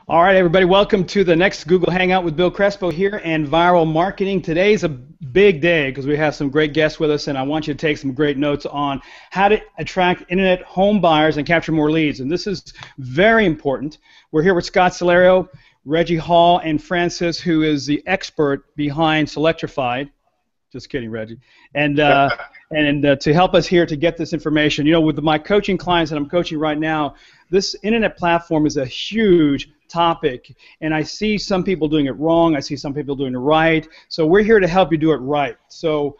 All right, everybody, welcome to the next Google Hangout with Bill Crespo here and Viral Marketing. Today's a big day because we have some great guests with us, and I want you to take some great notes on how to attract internet home buyers and capture more leads. And this is very important. We're here with Scott Solario, Reggie Hall, and Francis, who is the expert behind Selectrified. Just kidding, Reggie. And to help us here to get this information, with my coaching clients that I'm coaching right now, this internet platform is a huge topic, and I see some people doing it wrong. I see some people doing it right. So we're here to help you do it right. So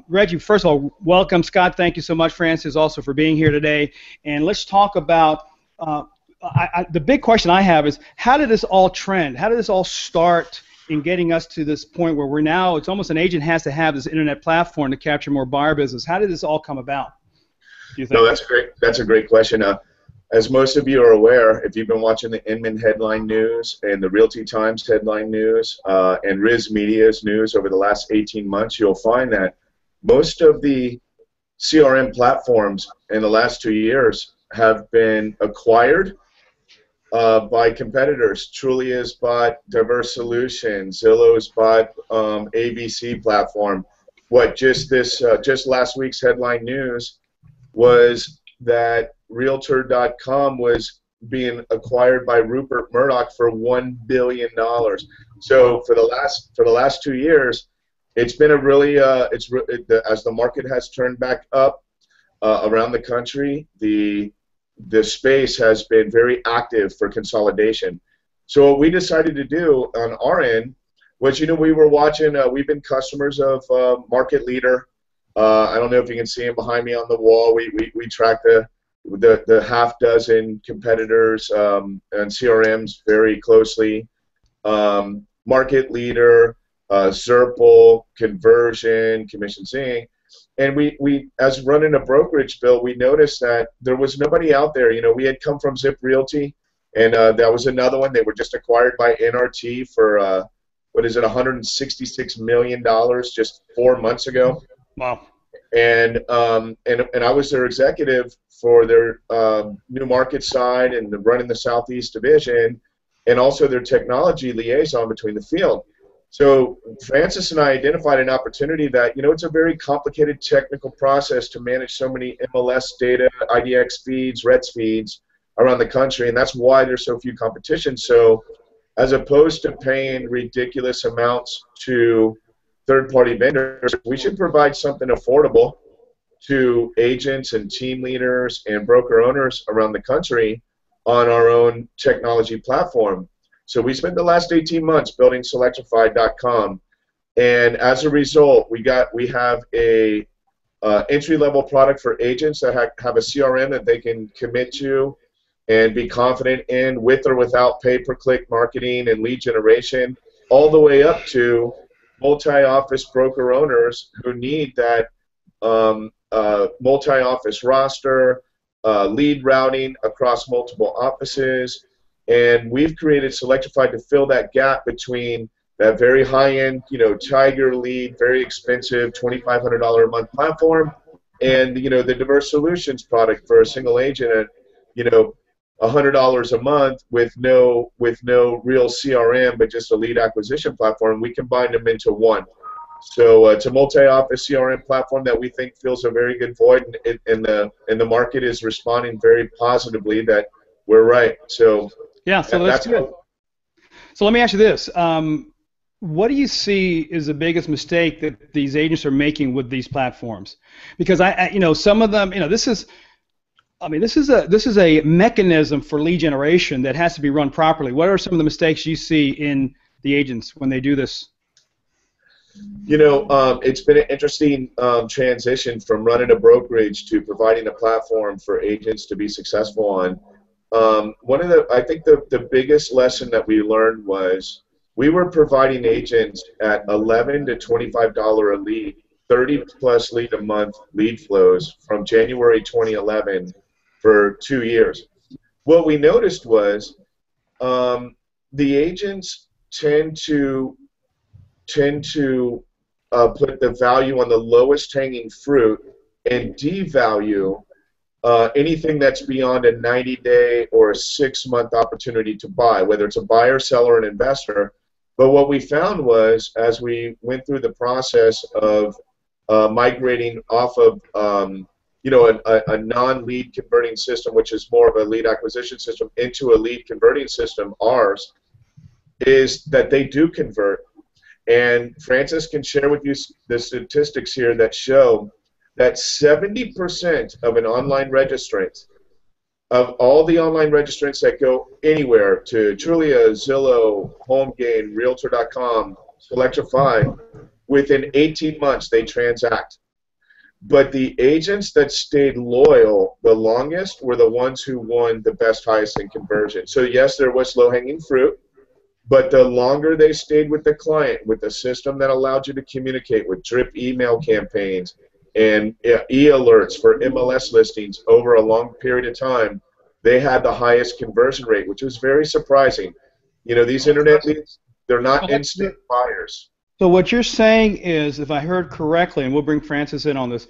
Reggie, first of all, welcome. Scott, thank you so much. Francis, also for being here today. And let's talk about the big question I have is, how did this all trend? How did this all start in getting us to this point where we're now, it's almost an agent has to have this internet platform to capture more buyer business. How did this all come about, do you think? No, that's a great question. As most of you are aware, if you've been watching the Inman headline news and the Realty Times headline news and Riz Media's news over the last 18 months, you'll find that most of the CRM platforms in the last 2 years have been acquired by competitors. Trulia's bought Diverse Solutions, Zillow's bought ABC platform. Just last week's headline news was that Realtor.com was being acquired by Rupert Murdoch for $1 billion. So for the last 2 years, it's been a really as the market has turned back up around the country, the space has been very active for consolidation. So what we decided to do on our end was, we were watching. We've been customers of Market Leader. I don't know if you can see him behind me on the wall. We track the half dozen competitors and CRMs very closely. Market Leader, Zerple, Conversion, Commission Sync. And we, as running a brokerage, Bill, we noticed that there was nobody out there. We had come from Zip Realty, and that was another one. They were just acquired by NRT for, $166 million just 4 months ago. Wow. And I was their executive for their new market side and running the Southeast division, and also their technology liaison between the field. So Francis and I identified an opportunity that, it's a very complicated technical process to manage so many MLS data, IDX feeds, RETS feeds around the country, and that's why there's so few competitions. So as opposed to paying ridiculous amounts to third-party vendors, we should provide something affordable to agents and team leaders and broker owners around the country on our own technology platform. So we spent the last 18 months building Selectrified.com, and as a result, we have a entry-level product for agents that have a CRM that they can commit to and be confident in, with or without pay-per-click marketing and lead generation, all the way up to multi-office broker owners who need that multi-office roster, lead routing across multiple offices. And we've created Selectrified to fill that gap between that very high-end, Tiger lead, very expensive, $2,500 a month platform, and the Diverse Solutions product for a single agent at, $100 a month with no real CRM, but just a lead acquisition platform. We combined them into one. So it's a multi-office CRM platform that we think fills a very good void, and the market is responding very positively that we're right. So. Yeah, so that's good. So let me ask you this. What do you see is the biggest mistake that these agents are making with these platforms? Because some of them, this is a mechanism for lead generation that has to be run properly. What are some of the mistakes you see in the agents when they do this? It's been an interesting transition from running a brokerage to providing a platform for agents to be successful on. I think the biggest lesson that we learned was we were providing agents at $11 to $25 a lead, 30+ lead a month lead flows from January 2011 for 2 years. What we noticed was the agents tend to put the value on the lowest hanging fruit and devalue anything that's beyond a 90-day or a 6-month opportunity to buy, whether it's a buyer, seller, an investor. But what we found was, as we went through the process of migrating off of a non-lead converting system, which is more of a lead acquisition system, into a lead converting system, ours, is that they do convert. And Francis can share with you the statistics here that show that 70% of an online registrant, of all the online registrants that go anywhere to Trulia, Zillow, HomeGain, Realtor.com, Selectrify, within 18 months they transact. But the agents that stayed loyal the longest were the ones who won the best, highest in conversion. So yes, there was low-hanging fruit, but the longer they stayed with the client, with a system that allowed you to communicate with drip email campaigns and e-alerts for MLS listings over a long period of time, they had the highest conversion rate, which was very surprising. You know, these internet leads, they're not instant buyers. So what you're saying is, if I heard correctly, and we'll bring Francis in on this,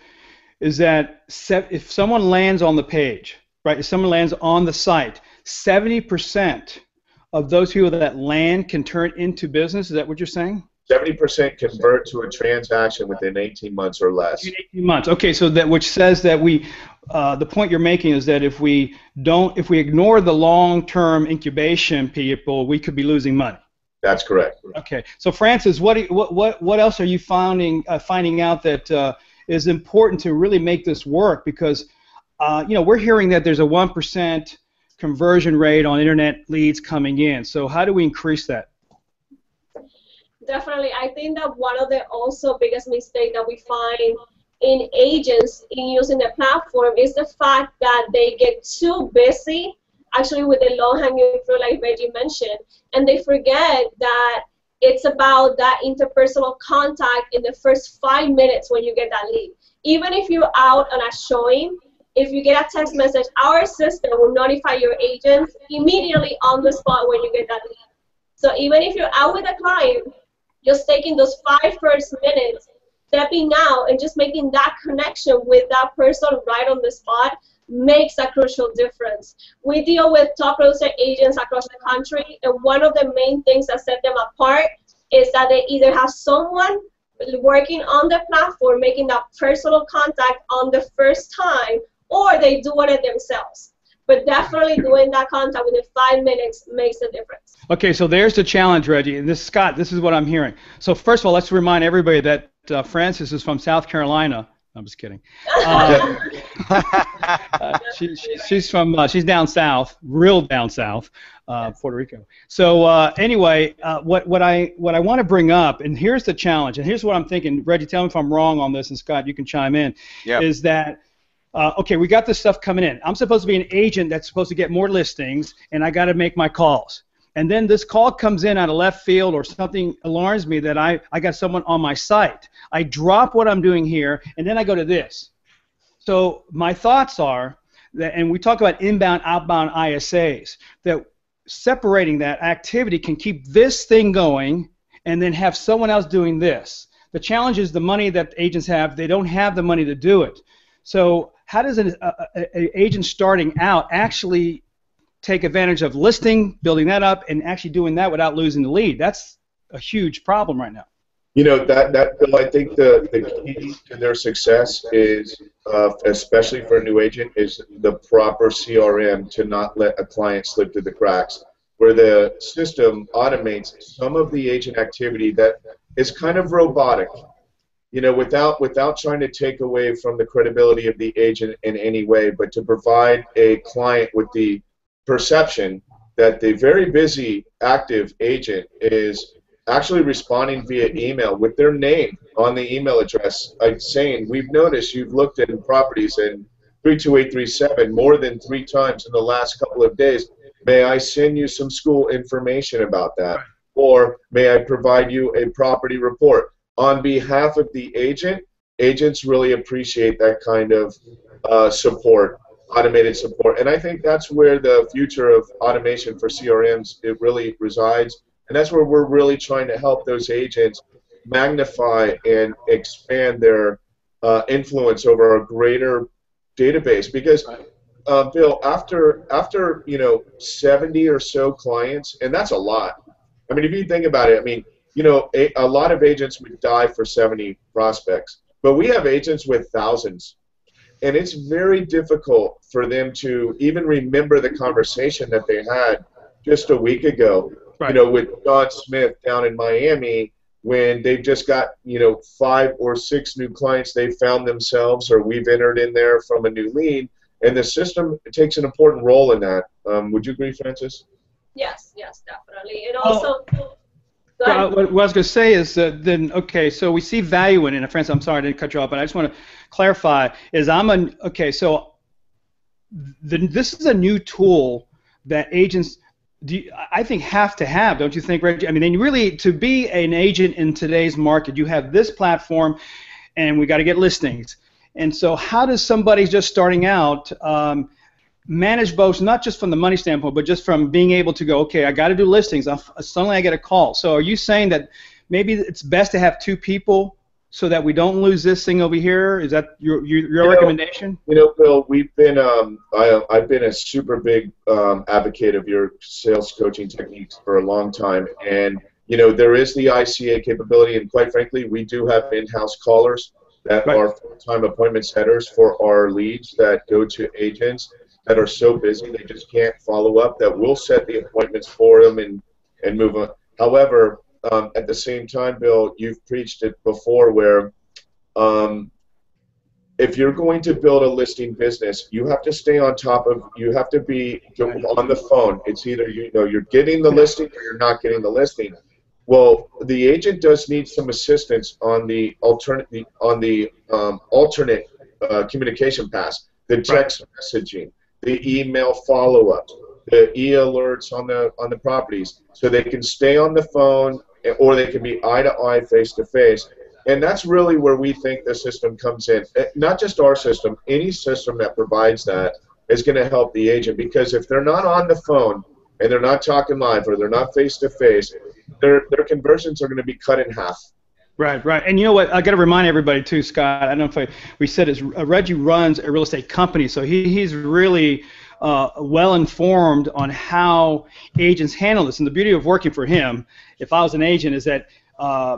is that if someone lands on the page, right, if someone lands on the site, 70% of those people that land can turn into business. Is that what you're saying? 70% convert to a transaction within 18 months or less. 18 months. Okay, so that which says that the point you're making is that if we ignore the long-term incubation people, we could be losing money. That's correct. Okay, so Francis, what else are you finding out that is important to really make this work? Because we're hearing that there's a 1% conversion rate on internet leads coming in. So how do we increase that? Definitely, I think that one of the also biggest mistake that we find in agents in using the platform is the fact that they get too busy actually with the low-hanging fruit, like Reggie mentioned, and they forget that it's about that interpersonal contact in the first 5 minutes when you get that lead. Even if you're out on a showing, if you get a text message, our system will notify your agents immediately on the spot when you get that lead. So even if you're out with a client, just taking those 5 first minutes, stepping out and just making that connection with that person right on the spot makes a crucial difference. We deal with top real estate agents across the country, and one of the main things that set them apart is that they either have someone working on the platform, making that personal contact on the first time, or they do it themselves. But definitely doing that contact within 5 minutes makes a difference. Okay, so there's the challenge, Reggie. And this, Scott, this is what I'm hearing. So first of all, let's remind everybody that Francis is from South Carolina. I'm just kidding. She's down south, real down south, Puerto Rico. So anyway, what I want to bring up, and here's the challenge, and here's what I'm thinking. Reggie, tell me if I'm wrong on this, and Scott, you can chime in. Yep. Is that okay? We got this stuff coming in. I'm supposed to be an agent that's supposed to get more listings, and I got to make my calls. And then this call comes in out of left field, or something alarms me that I got someone on my site. I drop what I'm doing here, and then I go to this. So my thoughts are that, and we talk about inbound, outbound ISAs, that separating that activity can keep this thing going and then have someone else doing this. The challenge is the money that agents have, they don't have the money to do it. So how does an agent starting out actually take advantage of listing, building that up, and actually doing that without losing the lead? That's a huge problem right now. You know, Bill, I think the key to their success is, especially for a new agent, is the proper CRM to not let a client slip through the cracks, where the system automates some of the agent activity that is kind of robotic, you know, without trying to take away from the credibility of the agent in any way, but to provide a client with the perception that the very busy, active agent is actually responding via email with their name on the email address, like saying, we've noticed you've looked at properties in 32837 more than 3 times in the last couple of days. May I send you some school information about that? Or may I provide you a property report? On behalf of the agent, agents really appreciate that kind of support, automated support. And I think that's where the future of automation for CRMs, it really resides. And that's where we're really trying to help those agents magnify and expand their influence over a greater database. Because Bill, after 70 or so clients, and that's a lot. I mean, if you think about it, I mean, a lot of agents would die for 70 prospects, but we have agents with thousands, and it's very difficult for them to even remember the conversation that they had just a week ago, Right. With John Smith down in Miami, when they've just got 5 or 6 new clients they found themselves, or we've entered in there from a new lead, and the system takes an important role in that. Would you agree, Francis? Yes, definitely. And also, what I was going to say is then, okay, so we see value in it. And Francis, I'm sorry I didn't cut you off, but I just want to clarify, so this is a new tool that agents, I think, have to have, don't you think, Reggie? I mean, really, to be an agent in today's market, you have this platform, and we got to get listings. And so how does somebody just starting out manage both, not just from the money standpoint, but just from being able to go, okay, I got to do listings. Suddenly I get a call. So are you saying that maybe it's best to have 2 people so that we don't lose this thing over here? Is that your recommendation? Bill, we've been I've been a super big advocate of your sales coaching techniques for a long time, and there is the ICA capability, and quite frankly, we do have in-house callers that are full-time appointment setters for our leads that go to agents that are so busy they just can't follow up, that we'll set the appointments for them and move on. However, at the same time, Bill, you've preached it before, where if you're going to build a listing business, you have to stay on top of, you have to be on the phone. It's either you're getting the listing or you're not getting the listing. Well, the agent does need some assistance on the alternate communication paths, the text messaging, the email follow-ups, the e-alerts on the properties, so they can stay on the phone, or they can be eye-to-eye, face-to-face. And that's really where we think the system comes in. Not just our system, any system that provides that is going to help the agent, because if they're not on the phone and they're not talking live, or they're not face-to-face, their conversions are going to be cut in half. Right. And you know what? I got to remind everybody too, Scott. I don't know if we said this. Reggie runs a real estate company, so he's really well informed on how agents handle this. And the beauty of working for him, if I was an agent, is that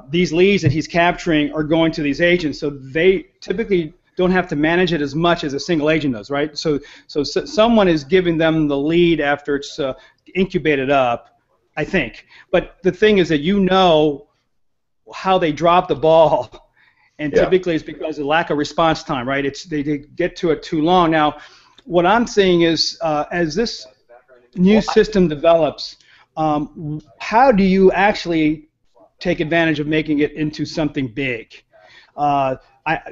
these leads that he's capturing are going to these agents, so they typically don't have to manage it as much as a single agent does, right? So someone is giving them the lead after it's incubated up, I think. But the thing is that how they drop the ball, and typically it's because of lack of response time, right? They get to it too long. Now, what I'm seeing is as this new system develops, how do you actually take advantage of making it into something big?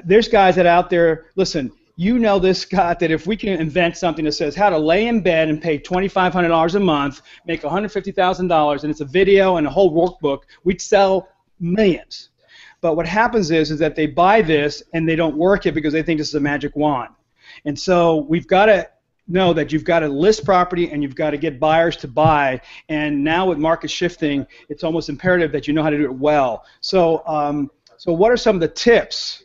There's guys that out there, listen, this, Scott, that if we can invent something that says how to lay in bed and pay $2,500 a month, make $150,000, and it's a video and a whole workbook, we'd sell millions. But what happens is that they buy this and they don't work it because they think this is a magic wand. And so we've got to know that you've got to list property and you've got to get buyers to buy. And now with market shifting, it's almost imperative that you know how to do it well. So, so what are some of the tips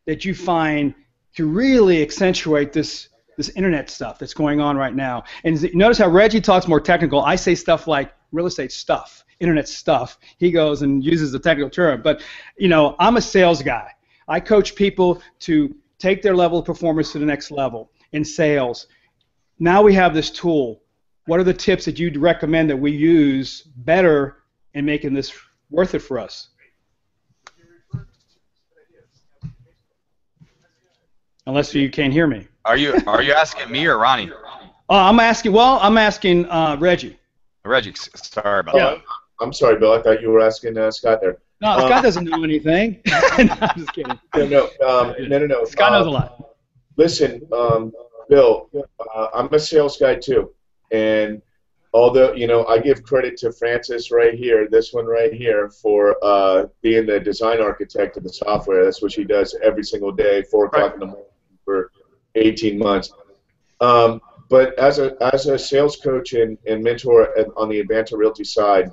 that you find to really accentuate this internet stuff that's going on right now? And notice how Reggie talks more technical. I say stuff like real estate stuff, internet stuff. He goes and uses the technical term. But I'm a sales guy. I coach people to take their level of performance to the next level in sales. Now we have this tool. What are the tips that you'd recommend that we use better in making this worth it for us? Unless you can't hear me. Are you asking me or Ronnie? I'm asking Reggie. Reggie, sorry about that. I'm sorry, Bill. I thought you were asking Scott there. No, Scott doesn't know anything. No, I'm just kidding. No. Scott knows a lot. Listen, Bill, I'm a sales guy too, and although I give credit to Francis right here, this one right here, for being the design architect of the software. That's what she does every single day, 4 o'clock in the morning for 18 months. But as a sales coach and mentor on the Advanta Realty side,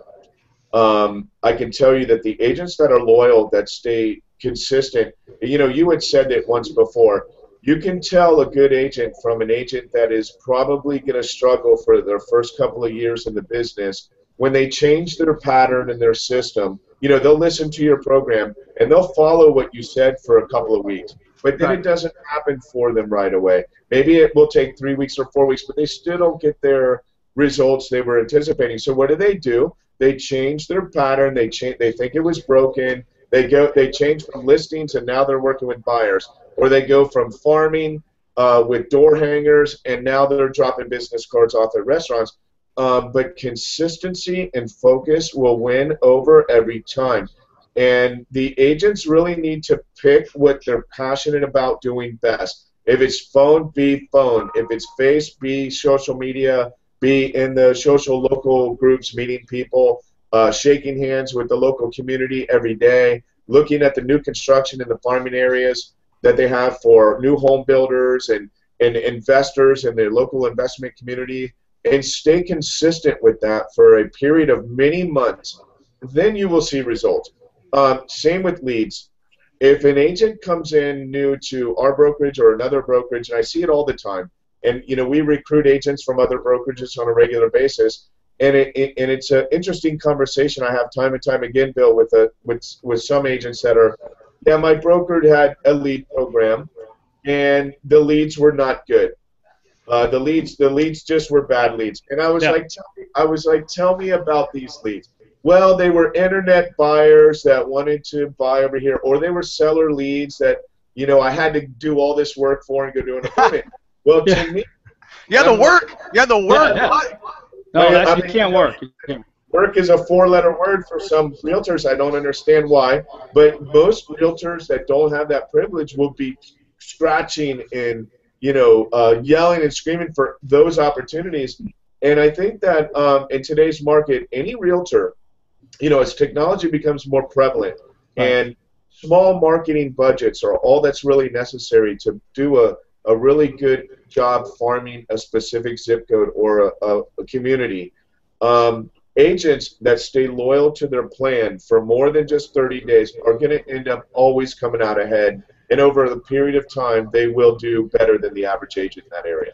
I can tell you that the agents that are loyal, that stay consistent, you had said it once before, You can tell a good agent from an agent that is probably going to struggle for their first couple of years in the business when they change their pattern and their system. You know, they'll listen to your program and they'll follow what you said for a couple of weeks, but then it doesn't happen for them right away. Maybe it will take 3 weeks or 4 weeks, but they still don't get their results they were anticipating. So what do? They change their pattern. They think it was broken. They change from listings and now they're working with buyers, or they go from farming with door hangers and now they're dropping business cards off at restaurants. But consistency and focus will win over every time. And the agents really need to pick what they're passionate about doing best. If it's phone, be phone. If it's face, be social media, be in the social local groups, meeting people, shaking hands with the local community every day, looking at the new construction in the farming areas that they have for new home builders and investors in their local investment community, and stay consistent with that for a period of many months. Then you will see results. Same with leads. If an agent comes in new to our brokerage or another brokerage, and I see it all the time, and you know we recruit agents from other brokerages on a regular basis, and it's an interesting conversation I have time and time again, Bill, with some agents that are, yeah, my broker had a lead program, and the leads were not good. The leads just were bad leads, and I was like, tell me about these leads. Well, they were internet buyers that wanted to buy over here, or they were seller leads that, you know, I had to do all this work for and go do an appointment. Well, to me, you had to work. You had to work. No, you can't work. Work is a 4-letter word for some realtors. I don't understand why, but most realtors that don't have that privilege will be scratching and, you know, yelling and screaming for those opportunities. And I think that in today's market, any realtor, you know, as technology becomes more prevalent, and small marketing budgets are all that's really necessary to do a really good job farming a specific zip code or a community. Agents that stay loyal to their plan for more than just 30 days are going to end up always coming out ahead. And over the period of time, they will do better than the average agent in that area.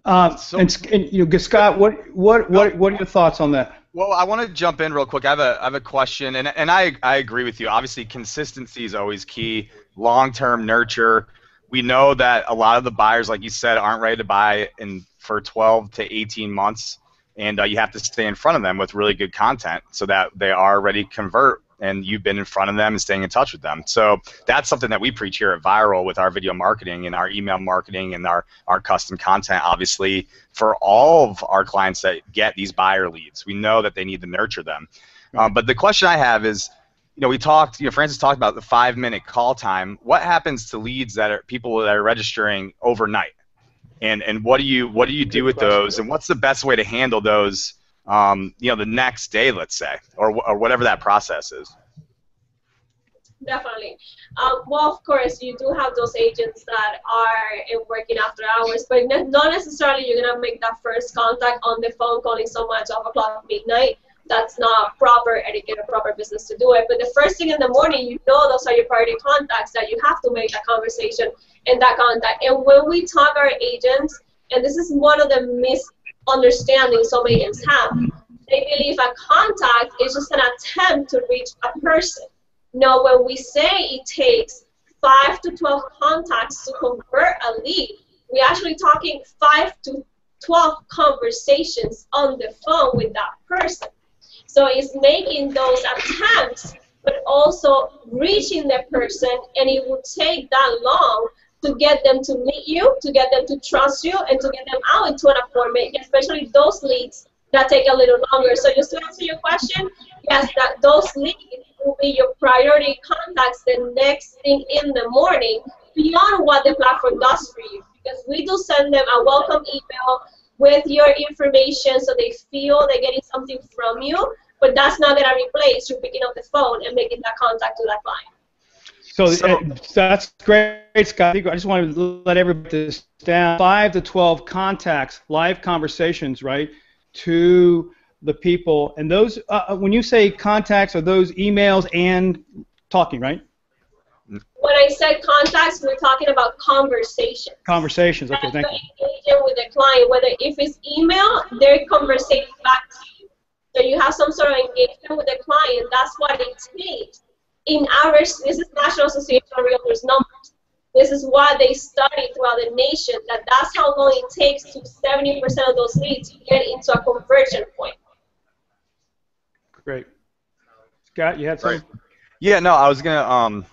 And you know, Scott, what are your thoughts on that? Well, I want to jump in real quick. I have a question, and I agree with you. Obviously, consistency is always key. Long-term nurture. We know that a lot of the buyers, like you said, aren't ready to buy for 12 to 18 months, and you have to stay in front of them with really good content so that they are ready to convert, and you've been in front of them and staying in touch with them. So that's something that we preach here at Viral with our video marketing and our email marketing and our custom content, obviously, for all of our clients that get these buyer leads. We know that they need to nurture them. But the question I have is, you know, Francis talked about the 5-minute call time. What happens to leads that are people that are registering overnight? And what do you do with those? And what's the best way to handle those, you know, the next day, let's say, or whatever that process is? Definitely. Well, of course, you do have those agents that are working after hours, but not necessarily you're going to make that first contact on the phone calling someone at 12 o'clock midnight. That's not proper etiquette or proper business to do it. But the first thing in the morning, you know those are your priority contacts that you have to make that conversation and that contact. And when we talk our agents, and this is one of the misunderstandings some agents have, they believe a contact is just an attempt to reach a person. No, when we say it takes 5 to 12 contacts to convert a lead, we're actually talking 5 to 12 conversations on the phone with that person. So it's making those attempts, but also reaching the person, and it will take that long to get them to meet you, to get them to trust you, and to get them out into an appointment, especially those leads that take a little longer. So just to answer your question, yes, that those leads will be your priority contacts the next thing in the morning, beyond what the platform does for you, because we do send them a welcome email with your information so they feel they're getting something from you, but that's not going to replace you picking up the phone and making that contact to that client. So that's great, Scott. I just wanted to let everybody this down. 5 to 12 contacts, live conversations, right, to the people. And those, when you say contacts, are those emails and talking, right? When I said contacts, we're talking about conversations. Conversations. Okay, thank you. Engaging with the client, whether if it's email, they're conversing back to you. So you have some sort of engagement with the client. That's what it takes. In average, this is National Association of Realtors numbers. This is what they study throughout the nation, that's how long it takes to 70% of those leads to get into a conversion point. Great. Scott, you had something? Right. Yeah, no, I was gonna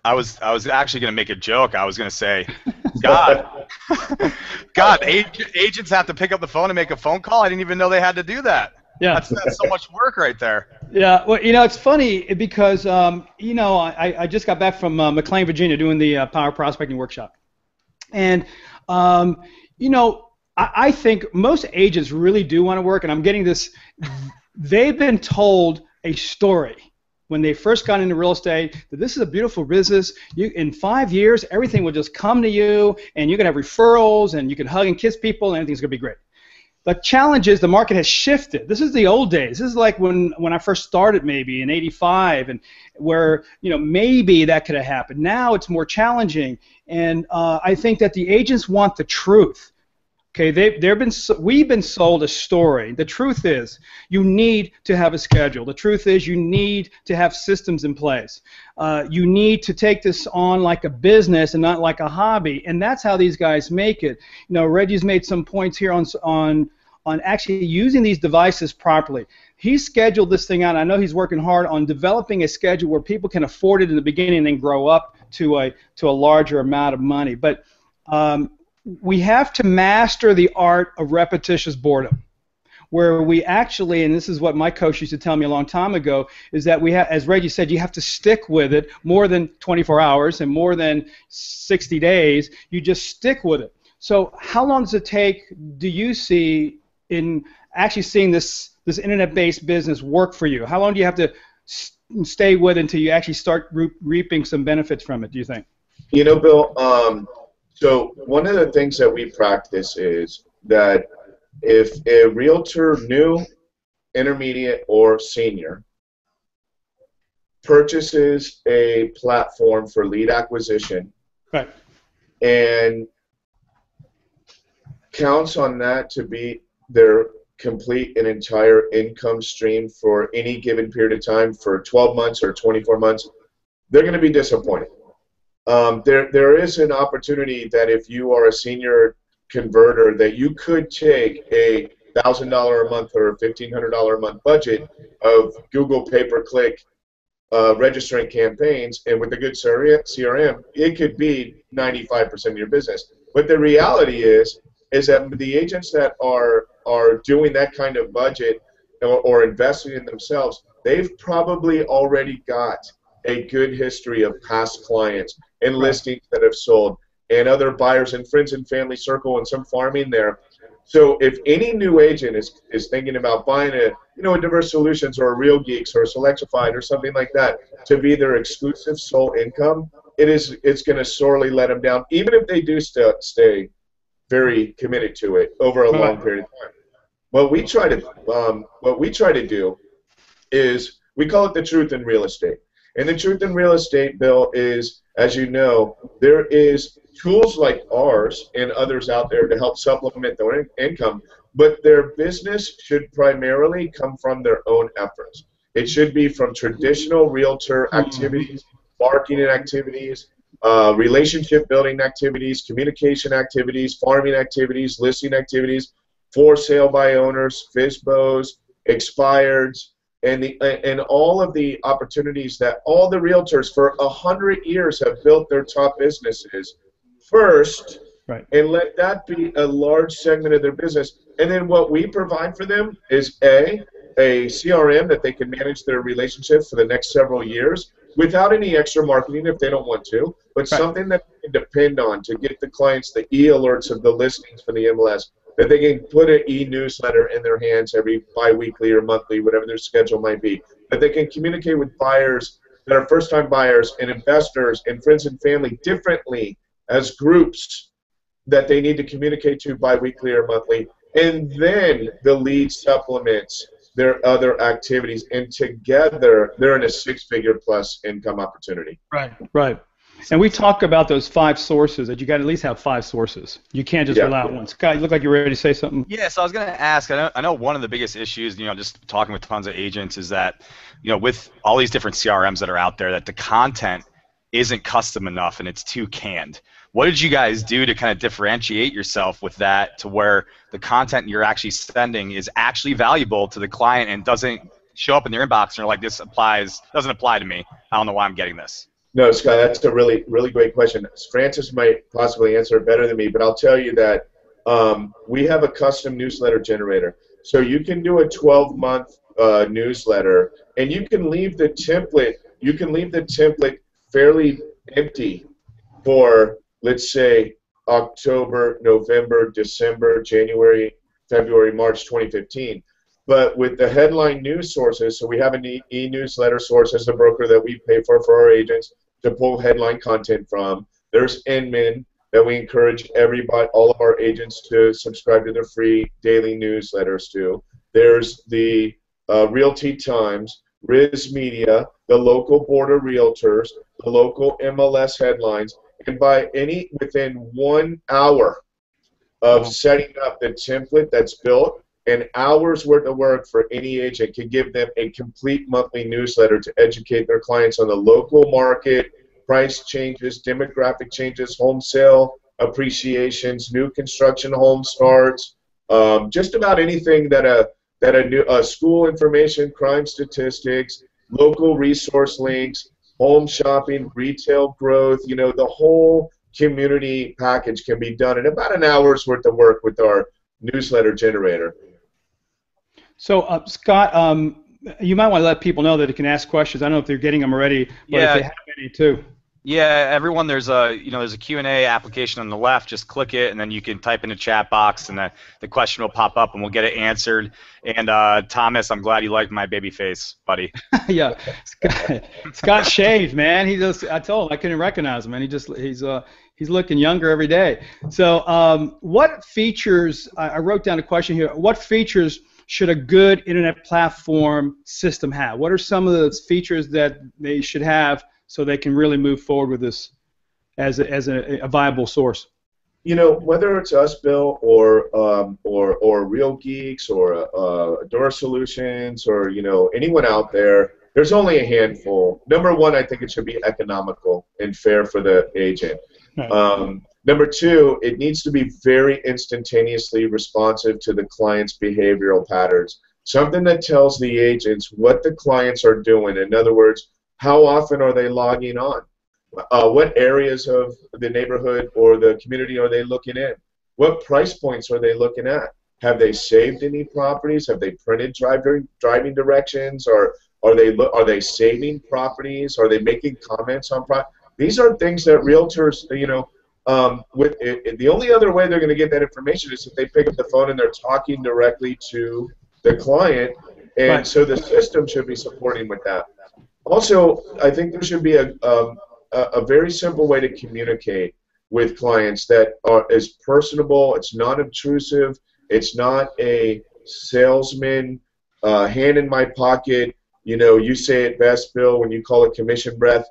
I was actually gonna make a joke. I was gonna say, God, agents have to pick up the phone and make a phone call. I didn't even know they had to do that. Yeah, that's so much work right there. Yeah, well, it's funny because I just got back from McLean, Virginia, doing the Power Prospecting Workshop, and I think most agents really do want to work, and I'm getting this. They've been told a story when they first got into real estate that this is a beautiful business. In 5 years, everything will just come to you, and you can have referrals, and you can hug and kiss people, and everything's going to be great. The challenge is the market has shifted. This is the old days. This is like when I first started maybe in '85, and where maybe that could have happened. Now it's more challenging, and I think that the agents want the truth. Okay, we've been sold a story. The truth is, you need to have a schedule. The truth is, you need to have systems in place. You need to take this on like a business and not like a hobby, and that's how these guys make it. Reggie's made some points here on actually using these devices properly. He's scheduled this thing out. I know he's working hard on developing a schedule where people can afford it in the beginning and then grow up to a larger amount of money. But we have to master the art of repetitious boredom, where we actually, and this is what my coach used to tell me a long time ago, is that as Reggie said, you have to stick with it more than 24 hours and more than 60 days. You just stick with it. So how long does it take, do you see, in actually seeing this internet-based business work for you? How long do you have to stay with it until you actually start reaping some benefits from it, do you think? Bill, so one of the things that we practice is that if a realtor, new, intermediate, or senior, purchases a platform for lead acquisition, right, and counts on that to be their complete and entire income stream for any given period of time, for 12 months or 24 months, they're going to be disappointed. There is an opportunity that if you are a senior converter, that you could take a $1,000 a month or $1,500 a month budget of Google pay-per-click registering campaigns, and with a good CRM, it could be 95% of your business. But the reality is that the agents that are doing that kind of budget or investing in themselves, they've probably already got a good history of past clients and listings that have sold and other buyers and friends and family circle and some farming there. So if any new agent is thinking about buying a Diverse Solutions or a Real Geeks or a Selectrified or something like that to be their exclusive sole income, it's going to sorely let them down, even if they do stay very committed to it over a long period of time. What we try to do is, we call it the truth in real estate. And the truth in real estate, Bill, is, as you know, there is tools like ours and others out there to help supplement their income, but their business should primarily come from their own efforts. It should be from traditional realtor activities, marketing activities, relationship building activities, communication activities, farming activities, listing activities, for sale by owners, FSBOs, expireds, and all of the opportunities that all the realtors for 100 years have built their top businesses first, and let that be a large segment of their business. And then what we provide for them is a CRM that they can manage their relationships for the next several years without any extra marketing if they don't want to, but something that they can depend on to get the clients the e-alerts of the listings for the MLS, that they can put an e-newsletter in their hands every bi-weekly or monthly, whatever their schedule might be, that they can communicate with buyers that are first-time buyers and investors and friends and family differently as groups that they need to communicate to bi-weekly or monthly, and then the lead supplements their other activities, and together they're in a six-figure plus income opportunity. Right. Right. And we talk about those 5 sources, that you got to at least have 5 sources. You can't just rely on one. Scott, you look like you're ready to say something. Yeah, so I was going to ask, I know one of the biggest issues, just talking with tons of agents is that, with all these different CRMs that are out there, that the content isn't custom enough and it's too canned. What did you guys do to kind of differentiate yourself with that, to where the content you're actually sending is actually valuable to the client and doesn't show up in their inbox and they're like, this doesn't apply to me. I don't know why I'm getting this. No, Scott, that's a really, really great question. Francis might possibly answer it better than me, but I'll tell you that we have a custom newsletter generator. So you can do a 12-month newsletter, and you can leave the template. You can leave the template fairly empty for, let's say, October, November, December, January, February, March 2015. But with the headline news sources, so we have an e-newsletter source as a broker that we pay for our agents to pull headline content from. There's Inman that we encourage everybody, all of our agents, to subscribe to their free daily newsletters to. There's the Realty Times, Riz Media, the local board of realtors, the local MLS headlines, and within 1 hour of setting up the template that's built, an hour's worth of work for any agent can give them a complete monthly newsletter to educate their clients on the local market, price changes, demographic changes, home sale appreciations, new construction home starts, just about anything that a school information, crime statistics, local resource links, home shopping, retail growth, the whole community package can be done in about an hour's worth of work with our newsletter generator. So, Scott, you might want to let people know that they can ask questions. I don't know if they're getting them already, but if they have any too. Yeah, everyone, there's a Q&A application on the left. Just click it, and then you can type in the chat box, and the question will pop up, and we'll get it answered. And Thomas, I'm glad you liked my baby face, buddy. Yeah, Scott shaved, man. I told him I couldn't recognize him, and he's looking younger every day. So, what features? I wrote down a question here. What features should a good internet platform system have? What are some of the features that they should have so they can really move forward with this as a viable source? Whether it's us, Bill, or Real Geeks, or Door Solutions, or anyone out there, there's only a handful. Number one, I think it should be economical and fair for the agent. Right. Number two, it needs to be very instantaneously responsive to the client's behavioral patterns. Something that tells the agents what the clients are doing. In other words, how often are they logging on? What areas of the neighborhood or the community are they looking in? What price points are they looking at? Have they saved any properties? Have they printed driving directions? Or are they saving properties? Are they making comments on properties? These are things that realtors, the only other way they're going to get that information is if they pick up the phone and they're talking directly to the client, and right. So the system should be supporting with that. Also, I think there should be a very simple way to communicate with clients that is personable, it's non-obtrusive, it's not a salesman, hand in my pocket, you say it best, Bill, when you call it commission breath,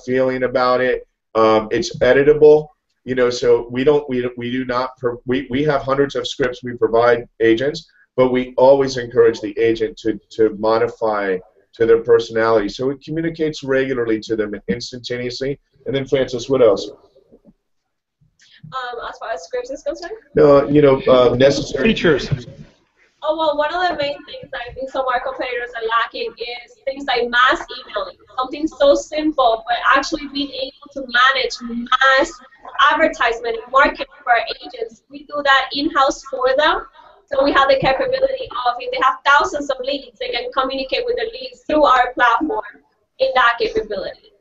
feeling about it. It's editable, so we have hundreds of scripts we provide agents, but we always encourage the agent to modify to their personality, so it communicates regularly to them instantaneously. And then, Francis, what else? As far as scripts is concerned? No, necessary features. Oh, well, one of the main things that I think some of our competitors are lacking is things like mass emailing. Something so simple, but actually being able to manage mass advertisement and marketing for our agents. We do that in-house for them. So we have the capability of, if they have thousands of leads, they can communicate with the leads through our platform in that capability.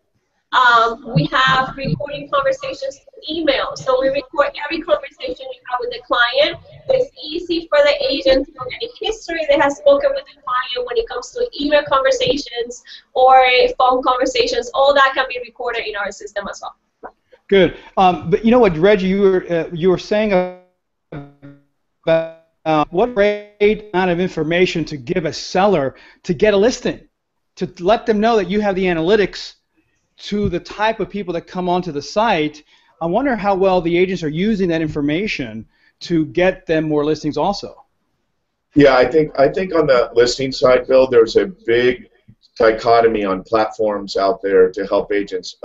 We have recording conversations through email. So we record every conversation we have with the client. It's easy for the agent to know any history they have spoken with the client when it comes to email conversations or phone conversations. All that can be recorded in our system as well. Good. But you know what, Reggie, you were saying about what a great amount of information to give a seller to get a listing, to let them know that you have the analytics to the type of people that come onto the site. I wonder how well the agents are using that information to get them more listings also. Yeah, I think on the listing side, Bill, there's a big dichotomy on platforms out there to help agents.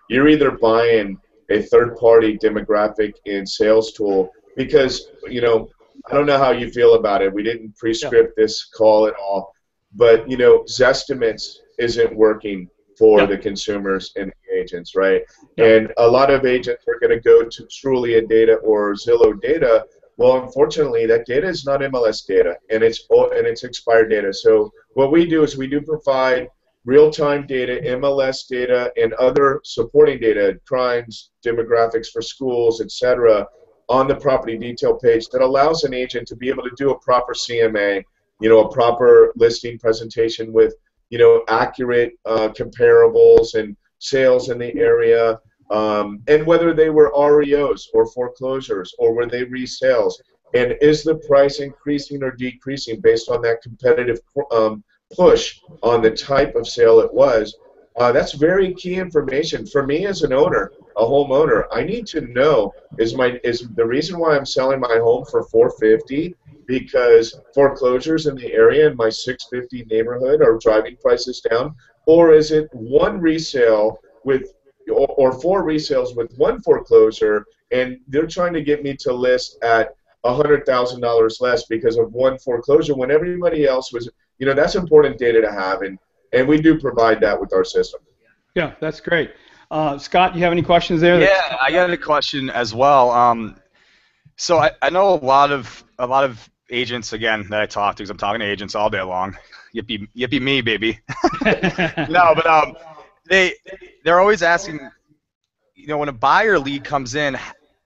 You're either buying a third-party demographic and sales tool because, I don't know how you feel about it. We didn't pre-script this call at all, but, Zestimates isn't working for the consumers and the agents, right? And a lot of agents are going to go to Trulia data or Zillow data. Well, unfortunately, that data is not MLS data, and it's expired data. So what we do is we do provide real-time data, MLS data, and other supporting data, crimes, demographics for schools, etc., on the property detail page that allows an agent to be able to do a proper CMA, a proper listing presentation with, accurate comparables and sales in the area. And whether they were REOs or foreclosures or were they resales, and is the price increasing or decreasing based on that competitive push on the type of sale it was. That's very key information for me as an owner, a homeowner. I need to know is the reason why I'm selling my home for $450 because foreclosures in the area in my 650 neighborhood are driving prices down, or is it one resale with or 4 resales with 1 foreclosure, and they're trying to get me to list at $100,000 less because of 1 foreclosure when everybody else was, that's important data to have, and we do provide that with our system. Yeah, that's great. Scott, you have any questions there? Yeah, I got a question as well. So I know a lot of agents, again, that I talk to, because I'm talking to agents all day long. Yippee me, baby. No, but they're always asking, when a buyer lead comes in,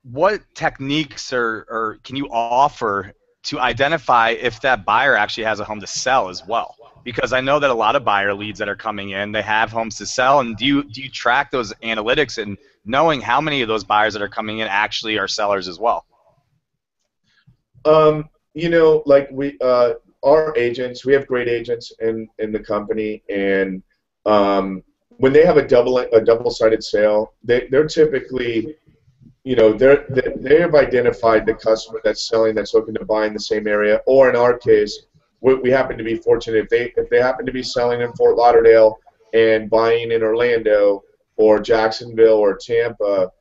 what techniques or can you offer to identify if that buyer actually has a home to sell as well? Because I know that a lot of buyer leads that are coming in, they have homes to sell, and do you track those analytics and knowing how many of those buyers that are coming in actually are sellers as well? Like our agents, we have great agents in the company, and when they have a double-sided sale, they're typically, they have identified the customer that's selling, that's looking to buy in the same area, or in our case, we happen to be fortunate if they happen to be selling in Fort Lauderdale and buying in Orlando or Jacksonville or Tampa.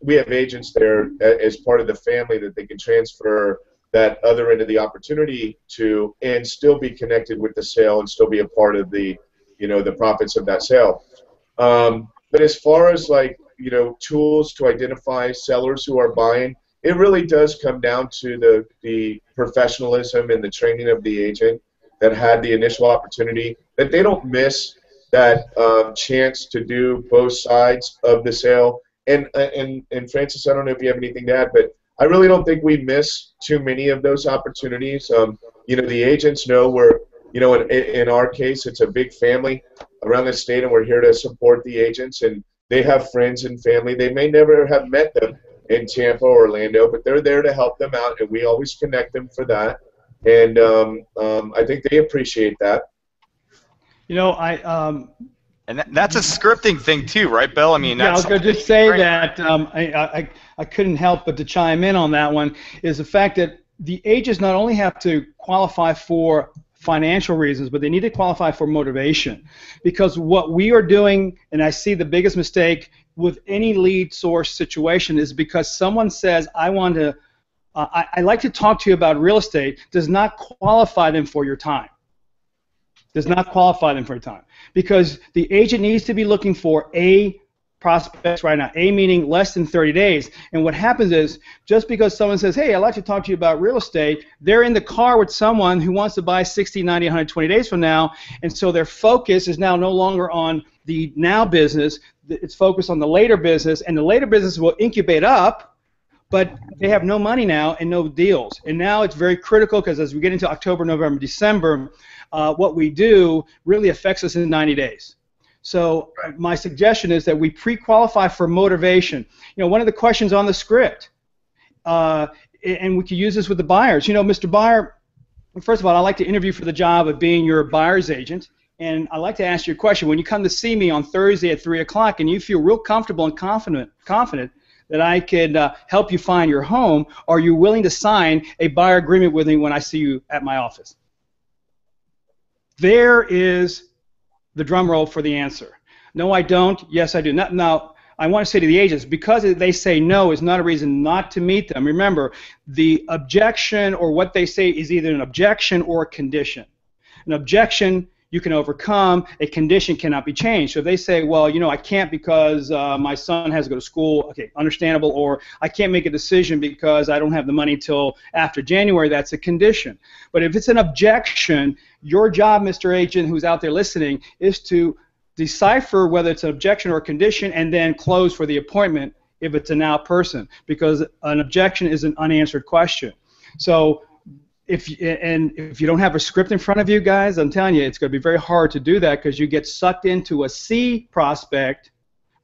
We have agents there as part of the family that they can transfer that other end of the opportunity to, and still be connected with the sale and still be a part of the the profits of that sale. But as far as tools to identify sellers who are buying, it really does come down to the professionalism and the training of the agent that had the initial opportunity, that they don't miss that chance to do both sides of the sale. And Francis, I don't know if you have anything to add, but I really don't think we miss too many of those opportunities. The agents know we're, in our case, it's a big family around the state, and we're here to support the agents, and they have friends and family. They may never have met them in Tampa or Orlando, but they're there to help them out, and we always connect them for that. And I think they appreciate that. And that's a scripting thing too, right, Bill? I mean, I was going to just say that I couldn't help but to chime in on that one, is the fact that the agents not only have to qualify for financial reasons, but they need to qualify for motivation. Because what we are doing, and I see the biggest mistake with any lead source situation, is because someone says, I like to talk to you about real estate, does not qualify them for your time. Does not qualify them for your time. Because the agent needs to be looking for A prospects right now, A meaning less than 30 days. And what happens is, just because someone says, hey, I'd like to talk to you about real estate, they're in the car with someone who wants to buy 60, 90, 120 days from now, and so their focus is now no longer on the now business, it's focused on the later business, and the later business will incubate up, but they have no money now and no deals. And now it's very critical, because as we get into October, November, December, what we do really affects us in 90 days. So my suggestion is that we pre-qualify for motivation. One of the questions on the script, and we could use this with the buyers. You know, Mr. Buyer, first of all, I like to interview for the job of being your buyer's agent. And I'd like to ask you a question. When you come to see me on Thursday at 3 o'clock and you feel real comfortable and confident that I could help you find your home, are you willing to sign a buyer agreement with me when I see you at my office? There is the drum roll for the answer. No, I don't. Yes, I do. Now, I want to say to the agents, because they say no is not a reason not to meet them. Remember, the objection or what they say is either an objection or a condition. An objection you can overcome, a condition cannot be changed. So if they say, well, you know, I can't because my son has to go to school, okay, understandable, or I can't make a decision because I don't have the money till after January, that's a condition. But if it's an objection, your job, Mr. Agent, who's out there listening, is to decipher whether it's an objection or a condition and then close for the appointment if it's a now person, because an objection is an unanswered question. So if you don't have a script in front of you, guys, I'm telling you, it's going to be very hard to do that because you get sucked into a C prospect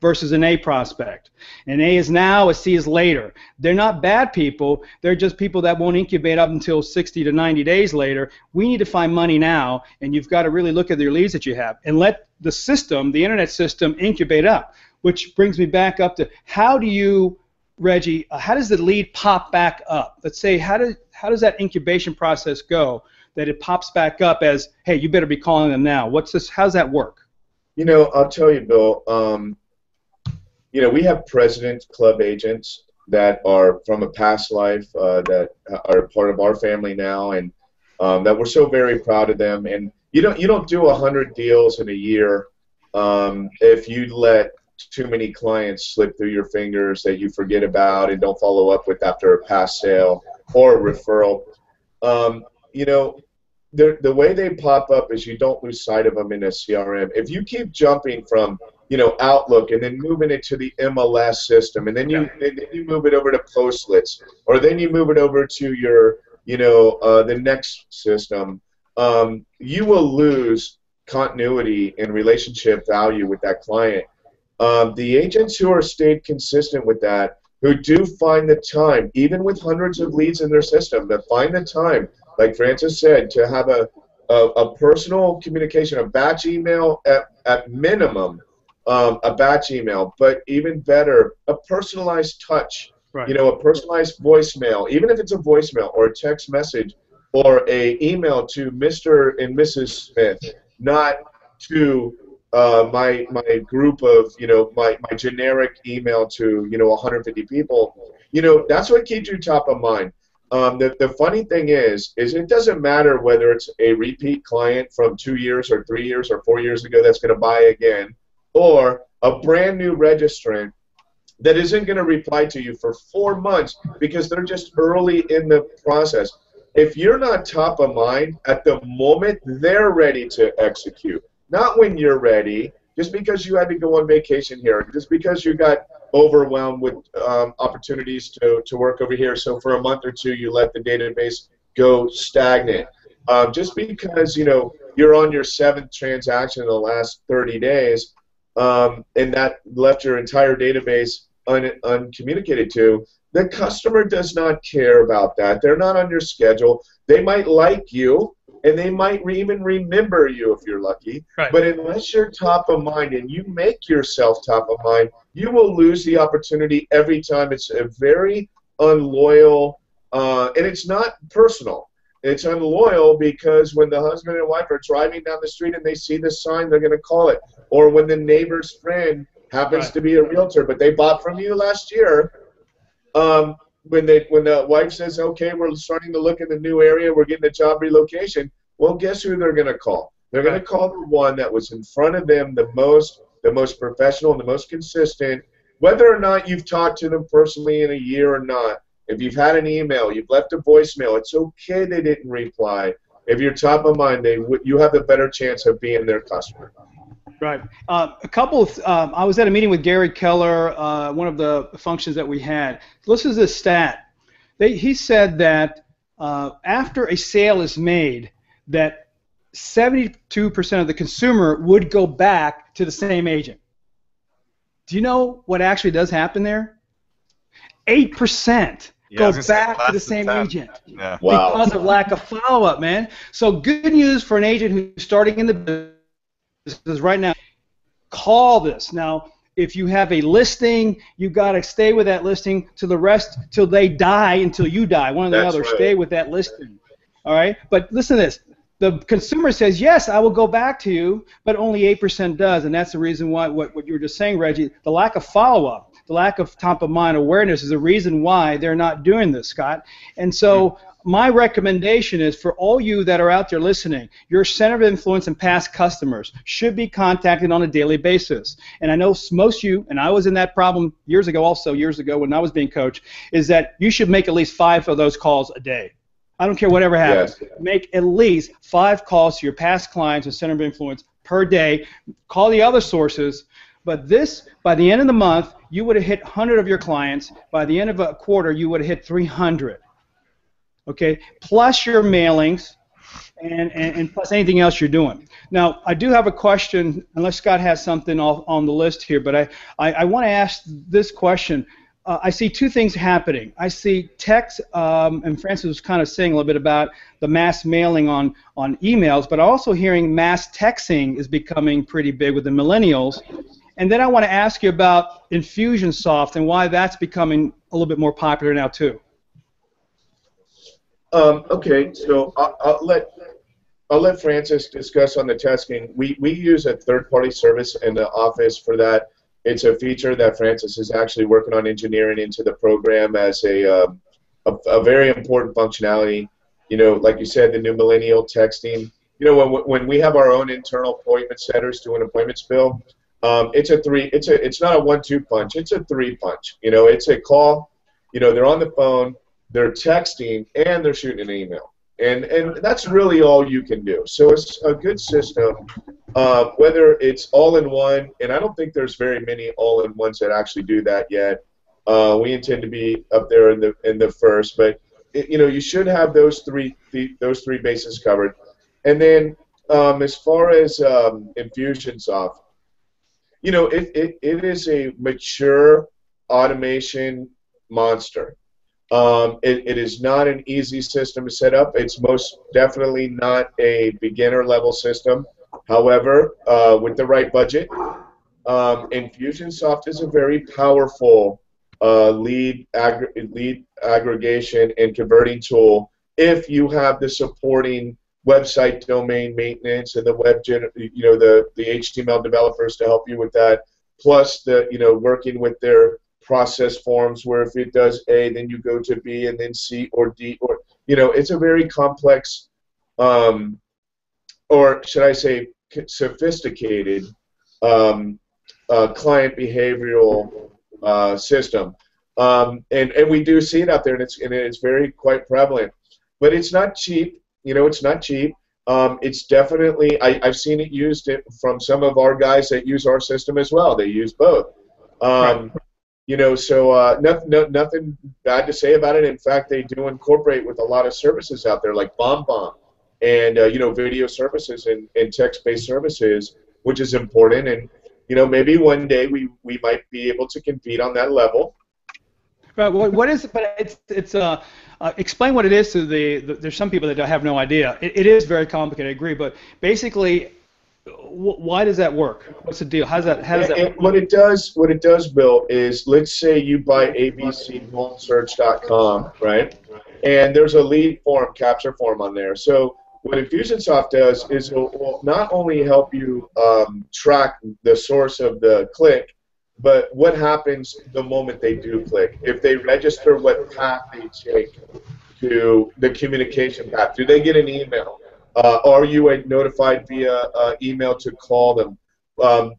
versus an A prospect. An A is now, a C is later. They're not bad people. They're just people that won't incubate up until 60 to 90 days later. We need to find money now, and you've got to really look at your leads that you have and let the system, the internet system, incubate up, which brings me back up to how do you, Reggie, how does the lead pop back up? Let's say, how does that incubation process go that it pops back up as, hey, you better be calling them now? What's this? How's that work? You know, I'll tell you, Bill. You know, we have President's Club agents that are from a past life that are part of our family now, and that we're so very proud of them. And you don't do 100 deals in a year if you let too many clients slip through your fingers that you forget about and don't follow up with after a past sale or a referral. You know, the way they pop up is you don't lose sight of them in a CRM. If you keep jumping from, you know, Outlook and then moving it to the MLS system, and then you move it over to Postlets, or then you move it over to your, you know, the next system, you will lose continuity and relationship value with that client. The agents who are stayed consistent with that, who do find the time, even with hundreds of leads in their system, that find the time, like Francis said, to have a personal communication, a batch email at minimum, a batch email, but even better, a personalized touch, right. You know, a personalized voicemail, even if it's a voicemail or a text message or a email to Mr. and Mrs. Smith, not to my group of, you know, my generic email to, you know, 150 people. You know, that's what keeps you top of mind. The funny thing is it doesn't matter whether it's a repeat client from 2 years or 3 years or 4 years ago that's going to buy again, or a brand new registrant that isn't going to reply to you for 4 months because they're just early in the process. If you're not top of mind at the moment they're ready to execute, not when you're ready, just because you had to go on vacation here, just because you got overwhelmed with opportunities to work over here, so for a month or two you let the database go stagnant. Just because, you know, you're on your 7th transaction in the last 30 days, and that left your entire database uncommunicated to, the customer does not care about that. They're not on your schedule. They might like you, and they might even remember you if you're lucky. Right. But unless you're top of mind and you make yourself top of mind, you will lose the opportunity every time. It's a very unloyal, and it's not personal. It's unloyal because when the husband and wife are driving down the street and they see the sign, they're going to call it. Or when the neighbor's friend happens to be a realtor, but they bought from you last year, when the wife says, okay, we're starting to look in the new area, we're getting a job relocation, well, guess who they're going to call? They're going to call the one that was in front of them the most professional and the most consistent, whether or not you've talked to them personally in a year or not. If you've had an email, you've left a voicemail, it's okay they didn't reply. If you're top of mind, you have a better chance of being their customer. Right. A couple of, I was at a meeting with Gary Keller, one of the functions that we had. Listen to this stat. He said that after a sale is made, that 72% of the consumer would go back to the same agent. Do you know what actually does happen there? 8%. Yeah, I go was gonna say back to the less than same 10. agent Yeah. Wow. because of lack of follow-up, man. So good news for an agent who's starting in the business right now. Call this. Now, if you have a listing, you got to stay with that listing till the rest, till they die, until you die, one or the That's other. right. Stay with that listing. All right? But listen to this. The consumer says, yes, I will go back to you, but only 8% does. And that's the reason why, what you were just saying, Reggie, the lack of follow-up, the lack of top-of-mind awareness is the reason why they're not doing this, Scott. And so my recommendation is for all you that are out there listening, your center of influence and past customers should be contacted on a daily basis. And I know most of you, and I was in that problem years ago when I was being coached, is that you should make at least 5 of those calls a day. I don't care whatever happens. Yes. Make at least 5 calls to your past clients and center of influence per day. Call the other sources. But this, by the end of the month, you would have hit 100 of your clients. By the end of a quarter, you would have hit 300. Okay, plus your mailings and plus anything else you're doing. Now, I do have a question, unless Scott has something on the list here, but I want to ask this question. I see 2 things happening. I see text, and Francis was kind of saying a little bit about the mass mailing on emails, but also hearing mass texting is becoming pretty big with the millennials. And then I want to ask you about Infusionsoft and why that's becoming a little bit more popular now too. Okay, so I'll let Francis discuss on the testing. We use a third-party service in the office for that. It's a feature that Francis is actually working on engineering into the program as a very important functionality. You know, like you said, the new millennial texting. You know, when we have our own internal appointment setters doing appointments, Bill, it's not a 1-2 punch. It's a 3 punch. You know, it's a call. You know, they're on the phone, they're texting, and they're shooting an email. And that's really all you can do. So it's a good system, whether it's all-in-one, and I don't think there's very many all-in-ones that actually do that yet. We intend to be up there in the first, but you know, you should have those three bases covered. And then as far as Infusionsoft, you know, it is a mature automation monster. It is not an easy system to set up. It's most definitely not a beginner-level system. However, with the right budget, Infusionsoft is a very powerful lead aggregation and converting tool if you have the supporting website domain maintenance and the the HTML developers to help you with that, plus the working with their process forms where if it does A, then you go to B and then C or D, or it's a very complex, or should I say sophisticated client behavioral system, and we do see it out there, and it's very quite prevalent, but it's not cheap. It's not cheap. It's definitely I've seen it used from some of our guys that use our system as well. They use both. Right. So nothing bad to say about it. In fact, they do incorporate with a lot of services out there like BombBomb and video services and text-based services, which is important. And maybe one day we might be able to compete on that level. Right. What is? But it's explain what it is to there's some people that have no idea. It is very complicated. I agree. But basically, why does that work? What's the deal? How does that work? What it does, Bill, is let's say you buy abchomesearch.com, right? And there's a lead form, capture form on there. So what Infusionsoft does is it will not only help you track the source of the click, but what happens the moment they do click. If they register, what path they take to the communication path. Do they get an email? Are you notified via email to call them?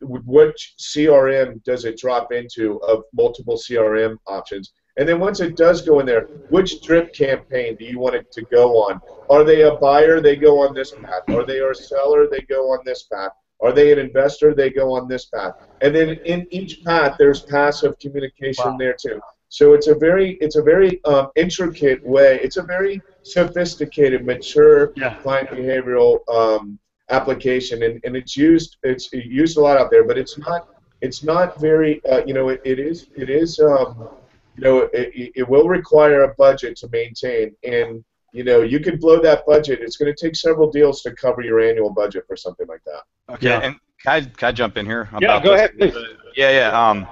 Which CRM does it drop into of multiple CRM options? And then once it does go in there, which drip campaign do you want it to go on? Are they a buyer? They go on this path. Are they a seller? They go on this path. Are they an investor? They go on this path. And then in each path, there's passive communication there too. So it's a very intricate way. It's a very sophisticated, mature client behavioral application, and it's used a lot out there. But it's not very it is it will require a budget to maintain, and you can blow that budget. It's going to take several deals to cover your annual budget for something like that. Okay, yeah. And can I jump in here? Yeah, go ahead, please. Yeah.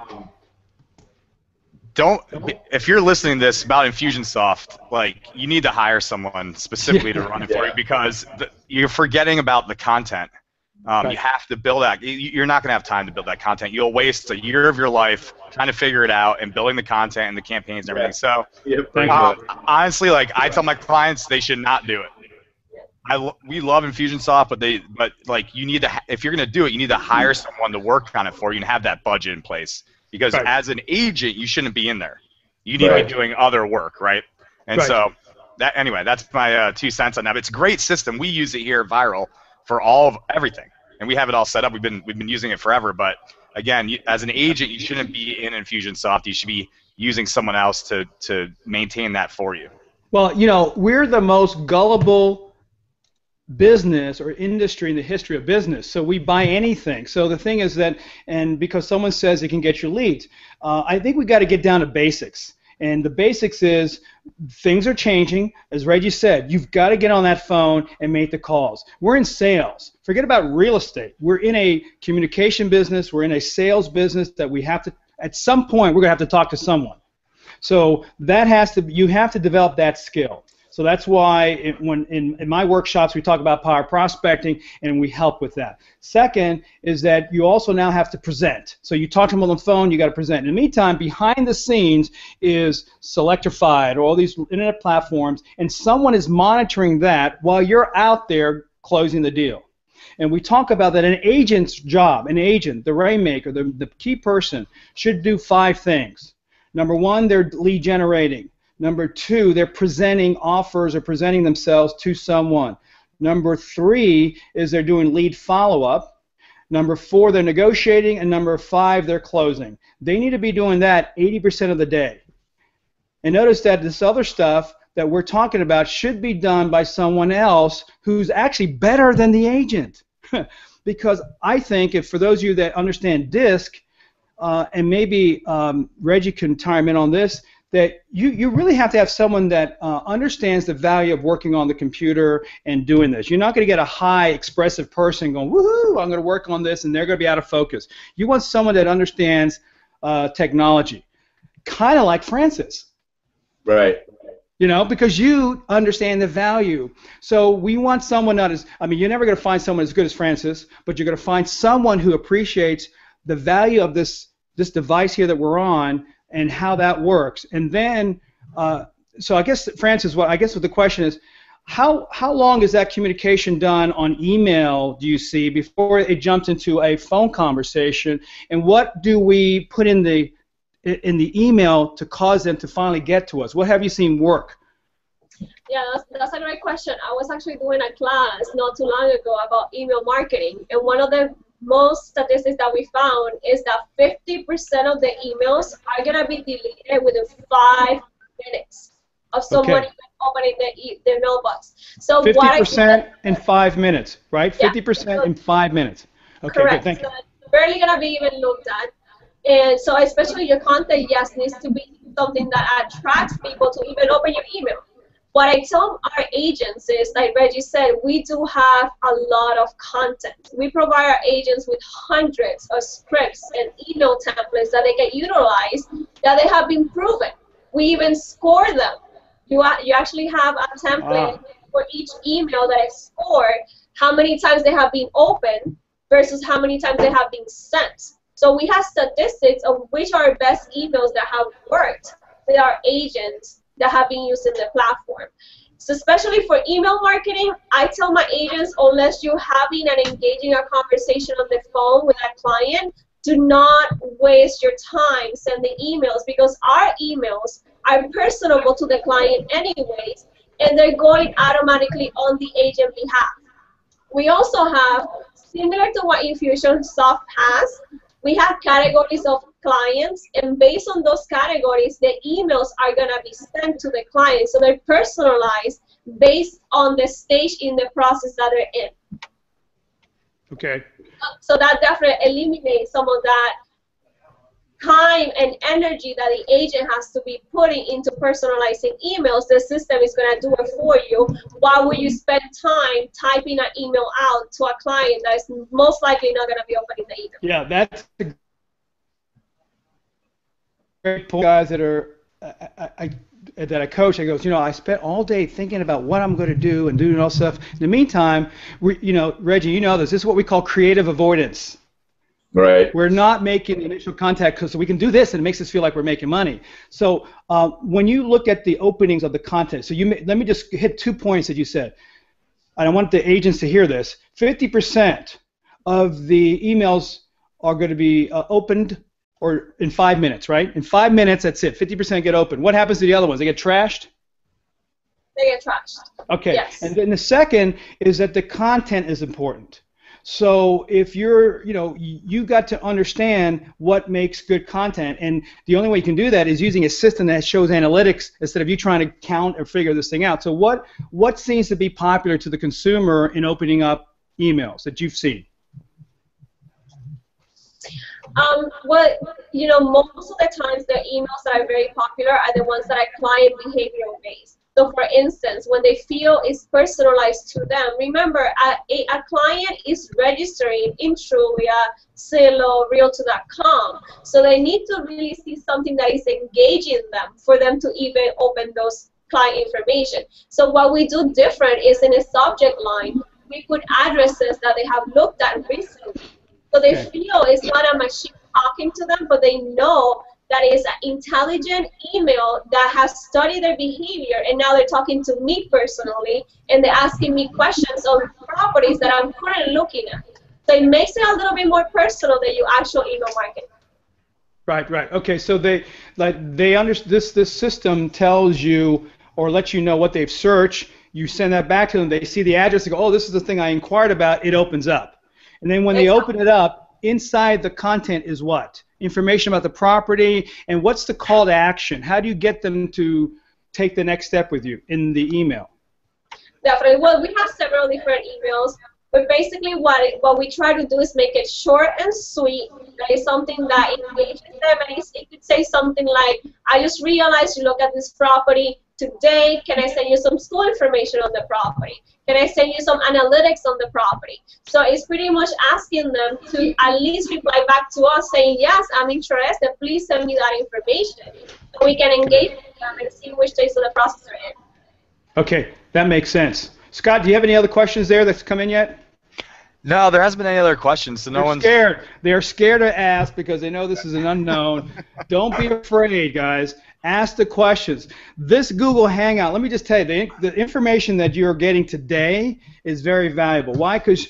If you're listening to this about Infusionsoft, like, you need to hire someone specifically to run it for you, because you're forgetting about the content. Right. You have to build that. You're not going to have time to build that content. You'll waste a year of your life trying to figure it out and building the content and the campaigns and everything. So, honestly, like, I tell my clients, they should not do it. We love Infusionsoft, but like, you need to, if you're going to do it, you need to hire someone to work on it for you and have that budget in place. Because as an agent, you shouldn't be in there. You need to be doing other work, right? And so, anyway, that's my 2 cents on that. But it's a great system. We use it here at Viral for everything, and we have it all set up. We've been using it forever. But again, as an agent, you shouldn't be in Infusionsoft. You should be using someone else to maintain that for you. Well, we're the most gullible business or industry in the history of business, so we buy anything. So the thing is that, and because someone says it can get your leads, I think we got to get down to basics. And the basics is, things are changing. As Reggie said, you've got to get on that phone and make the calls. We're in sales. Forget about real estate. We're in a communication business. We're in a sales business that we have to, at some point, we're going to have to talk to someone. So you have to develop that skill. So that's why when in my workshops we talk about power prospecting, and we help with that. Second is that you also now have to present. So you talk to them on the phone, you got to present. In the meantime, behind the scenes is Selectrified, or all these internet platforms, and someone is monitoring that while you're out there closing the deal. And we talk about that an agent's job, an agent, the rainmaker, the key person, should do 5 things. Number 1, they're lead generating. Number 2, they're presenting offers or presenting themselves to someone. Number 3 is they're doing lead follow-up. Number 4, they're negotiating. And number 5, they're closing. They need to be doing that 80% of the day. And notice that this other stuff that we're talking about should be done by someone else who's actually better than the agent. Because I think, if for those of you that understand DISC, and maybe Reggie can chime in on this, that you really have to have someone that understands the value of working on the computer and doing this. You're not going to get a high expressive person going, woohoo, I'm going to work on this, and they're going to be out of focus. You want someone that understands technology, kind of like Francis. Right. Because you understand the value. So we want someone that is, you're never going to find someone as good as Francis, but you're going to find someone who appreciates the value of this device here that we're on, and how that works. And then, so I guess, Francis, what the question is, how long is that communication done on email, do you see, before it jumps into a phone conversation? And what do we put in the email to cause them to finally get to us? What have you seen work? Yeah, that's a great question. I was actually doing a class not too long ago about email marketing, and one of the most statistics that we found is that 50% of the emails are going to be deleted within 5 minutes of someone opening their mailbox. So 50% in 5 minutes, right? Yeah. 50% in 5 minutes. Okay, correct. Good, thank you. It's barely going to be even looked at. And so especially your content, yes, needs to be something that attracts people to even open your email. What I tell our agents is, like Reggie said, we do have a lot of content. We provide our agents with hundreds of scripts and email templates that they can utilize, that they have been proven. We even score them. You actually have a template for each email that is scored, how many times they have been opened versus how many times they have been sent. So we have statistics of which are best emails that have worked with our agents that have been using the platform. So especially for email marketing, I tell my agents, unless you're having and engaging a conversation on the phone with a client, do not waste your time sending emails, because our emails are personable to the client anyways, and they're going automatically on the agent behalf. We also have, similar to what Infusionsoft has, we have categories of clients, and based on those categories, the emails are going to be sent to the client. So they're personalized based on the stage in the process that they're in. Okay. So that definitely eliminates some of that time and energy that the agent has to be putting into personalizing emails, the system is going to do it for you. Why would you spend time typing an email out to a client that is most likely not going to be opening the email? Yeah, that's a great point. Guys that are that I coach, I goes, I spent all day thinking about what I'm going to do and doing all stuff. In the meantime, Reggie, you know this. This is what we call creative avoidance. Right. We're not making the initial contact because we can do this and it makes us feel like we're making money. So when you look at the openings of the content, so let me just hit 2 points that you said. And I want the agents to hear this. 50% of the emails are going to be opened or in 5 minutes, right? In 5 minutes, that's it. 50% get open. What happens to the other ones? They get trashed? They get trashed. Okay. Yes. And then the second is that the content is important. So if you're, you got to understand what makes good content, and the only way you can do that is using a system that shows analytics instead of you trying to count or figure this thing out. So what seems to be popular to the consumer in opening up emails that you've seen? Most of the times the emails that are very popular are the ones that are client behavioral based. So for instance, when they feel it's personalized to them, remember a client is registering in Trulia, Zillow, Realtor.com. So they need to really see something that is engaging them for them to even open those client information. So what we do different is in a subject line, we put addresses that they have looked at recently. So they feel it's not a machine talking to them, but they know that is an intelligent email that has studied their behavior, and now they're talking to me personally, and they're asking me questions on properties that I'm currently looking at. So it makes it a little bit more personal than your actual email marketing. Right. Okay, so they this system tells you or lets you know what they've searched. You send that back to them. They see the address. They go, oh, this is the thing I inquired about. It opens up, and then when they open it up, inside the content is what? Information about the property, and what's the call to action? How do you get them to take the next step with you in the email? Definitely. Well, we have several different emails, but basically what we try to do is make it short and sweet. That is something that engages them, and it could say something like, I just realized you look at this property today. Can I send you some school information on the property? Can I send you some analytics on the property? So it's pretty much asking them to at least reply back to us saying, yes, I'm interested. Please send me that information. So we can engage with them and see which stage of the process they're in. Okay, that makes sense. Scott, do you have any other questions there that's come in yet? No, there hasn't been any other questions, so no one's scared. They're scared to ask because they know this is an unknown. Don't be afraid, guys. Ask the questions. This Google Hangout, let me just tell you, the information that you're getting today is very valuable. Why? Because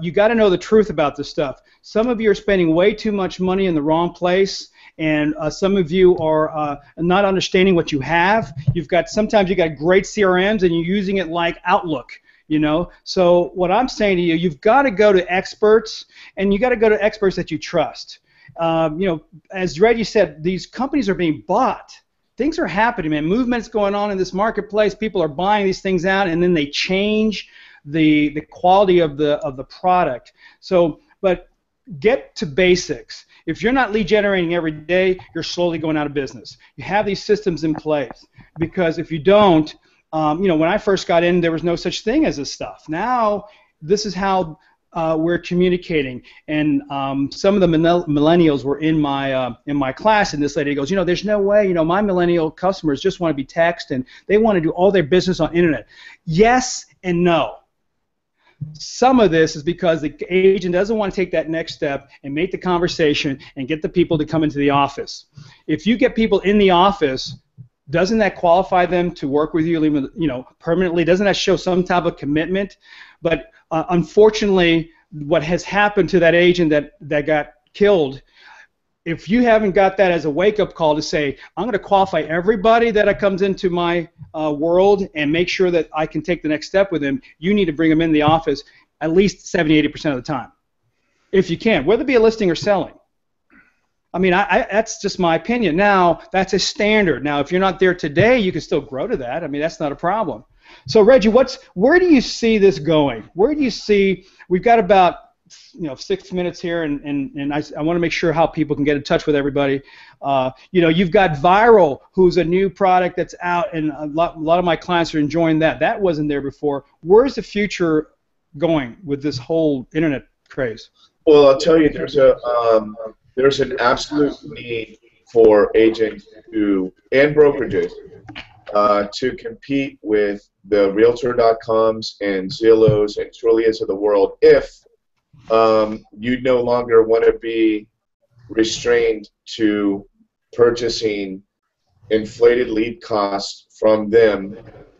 you got to know the truth about this stuff. Some of you are spending way too much money in the wrong place, and some of you are not understanding what you have. Sometimes you got great CRMs and you're using it like Outlook. So what I'm saying to you, you've got to go to experts, and you got to go to experts that you trust. As Reggie said, these companies are being bought. Things are happening, man. Movement's going on in this marketplace. People are buying these things out, and then they change the quality of the product. So, but get to basics. If you're not lead generating every day, you're slowly going out of business. You have these systems in place, because if you don't, when I first got in, there was no such thing as this stuff. Now, this is how we're communicating, and some of the millennials were in my class, and this lady goes, there's no way, my millennial customers just want to be text, and they want to do all their business on internet. Yes and no. Some of this is because the agent doesn't want to take that next step and make the conversation and get the people to come into the office. If you get people in the office, doesn't that qualify them to work with you, permanently? Doesn't that show some type of commitment? But unfortunately, what has happened to that agent that got killed, if you haven't got that as a wake-up call to say, I'm going to qualify everybody that comes into my world and make sure that I can take the next step with them, you need to bring them in the office at least 70-80% of the time, if you can, whether it be a listing or selling. I mean, that's just my opinion. Now, that's a standard. Now, if you're not there today, you can still grow to that. I mean, that's not a problem. So, Reggie, where do you see this going? Where do you see, we've got about 6 minutes here, and I want to make sure how people can get in touch with everybody. You've got Viral, who's a new product that's out, and a lot of my clients are enjoying that. That wasn't there before. Where's the future going with this whole internet craze? Well, I'll tell you, there's an absolute need for agents and brokerages to compete with the Realtor.coms and Zillows and Trulias of the world if you no longer want to be restrained to purchasing inflated lead costs from them.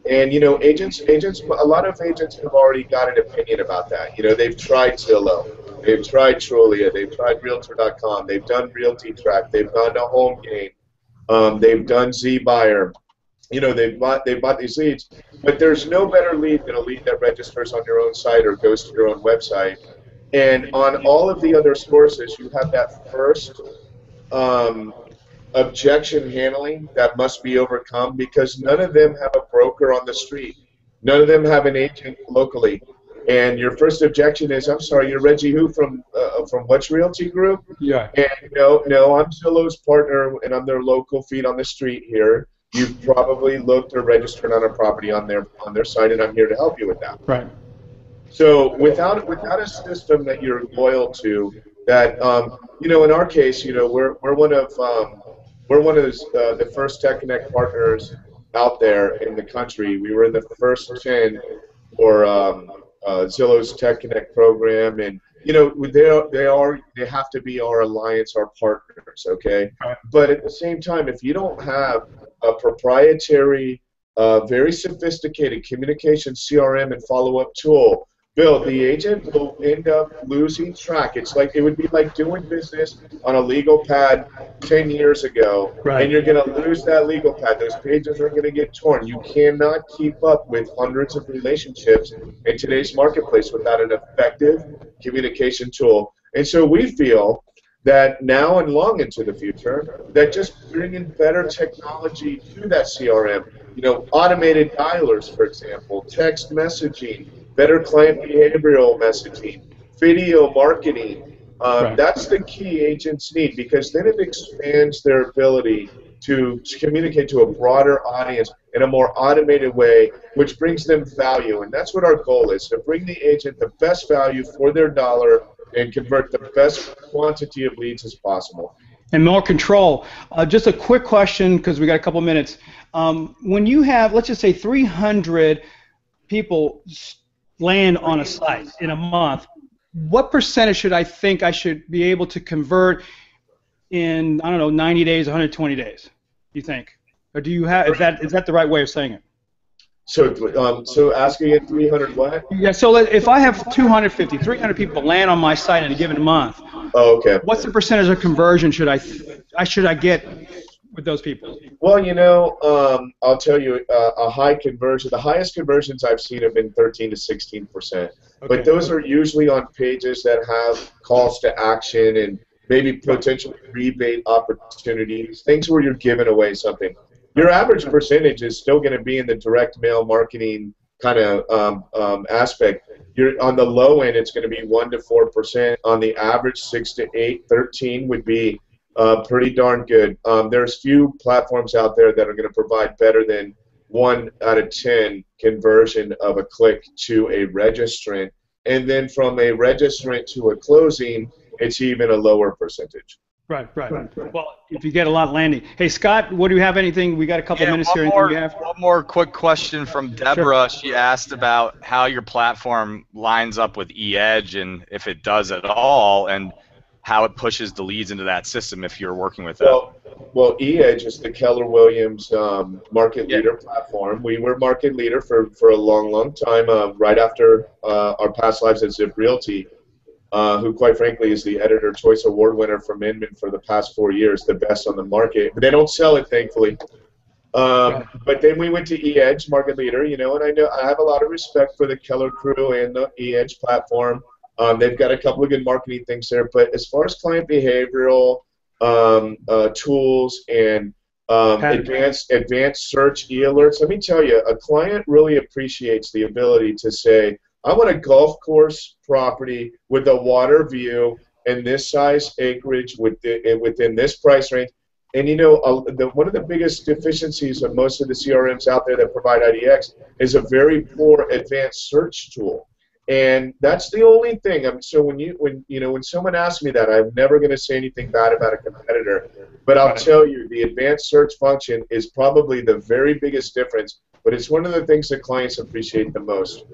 And agents, a lot of agents have already got an opinion about that. They've tried Zillow, they've tried Trulia, they've tried Realtor.com, they've done Realty Track, they've gone to HomeGain, they've done ZBuyer. They've bought these leads, but there's no better lead than a lead that registers on your own site or goes to your own website. And on all of the other sources, you have that first objection handling that must be overcome because none of them have a broker on the street. None of them have an agent locally. And your first objection is, I'm sorry, you're Reggie who from which realty group? Yeah. And no, I'm Zillow's partner, and I'm their local feed on the street here. You've probably looked or registered on a property on their site, and I'm here to help you with that. Right. So without a system that you're loyal to, that in our case, we're one of the first Tech Connect partners out there in the country. We were in the first 10 for Zillow's Tech Connect program, and they have to be our alliance, our partners, okay? Right. But at the same time, if you don't have a proprietary, very sophisticated communication CRM and follow-up tool, Bill, the agent will end up losing track. It would be like doing business on a legal pad 10 years ago, right, and you're going to lose that legal pad. Those pages are going to get torn. You cannot keep up with hundreds of relationships in today's marketplace without an effective communication tool. And so we feel that now and long into the future, that just bringing better technology to that CRM, automated dialers, for example, text messaging, better client behavioral messaging, video marketing, right, that's the key agents need, because then it expands their ability to communicate to a broader audience in a more automated way, which brings them value. And that's what our goal is, to bring the agent the best value for their dollar and convert the best quantity of leads as possible. And more control. Just a quick question, because we got a couple minutes. When you have, let's just say, 300 people land on a site in a month, what percentage should I think I should be able to convert in, I don't know, 90 days, 120 days, do you think? Or do you have, is that the right way of saying it? So asking it 300 what? Yeah, so if I have 250, 300 people land on my site in a given month, oh, okay, what's the percentage of conversion should I get with those people? Well, I'll tell you, a high conversion, the highest conversions I've seen have been 13 to 16%. Okay. But those are usually on pages that have calls to action and maybe potential rebate opportunities, things where you're giving away something. Your average percentage is still going to be in the direct mail marketing kind of aspect. You're on the low end, it's going to be 1 to 4%. On the average, 6 to 8, 13 would be pretty darn good. There's few platforms out there that are going to provide better than 1 out of 10 conversion of a click to a registrant. And then from a registrant to a closing, it's even a lower percentage. Right. Well, if you get a lot landing. Hey, Scott, what do you have? Anything? We got a couple minutes here. Anything you have? One more quick question from Deborah. Sure. She asked about how your platform lines up with eEdge and if it does at all, and how it pushes the leads into that system if you're working with that. Well, eEdge is the Keller Williams market leader platform. We were market leader for a long time, right after our past lives at Zip Realty. Who quite frankly is the Editor Choice Award winner from Inman for the past 4 years, the best on the market. But they don't sell it, thankfully. But then we went to eEdge, market leader, and I have a lot of respect for the Keller crew and the eEdge platform. They've got a couple of good marketing things there. But as far as client behavioral tools and advanced search e-alerts, let me tell you, a client really appreciates the ability to say, I want a golf course property with a water view and this size acreage within this price range. And you know, one of the biggest deficiencies of most of the CRMs out there that provide IDX is a very poor advanced search tool. And that's the only thing. So when someone asks me that, I'm never going to say anything bad about a competitor. But I'll tell you, the advanced search function is probably the very biggest difference. But it's one of the things that clients appreciate the most.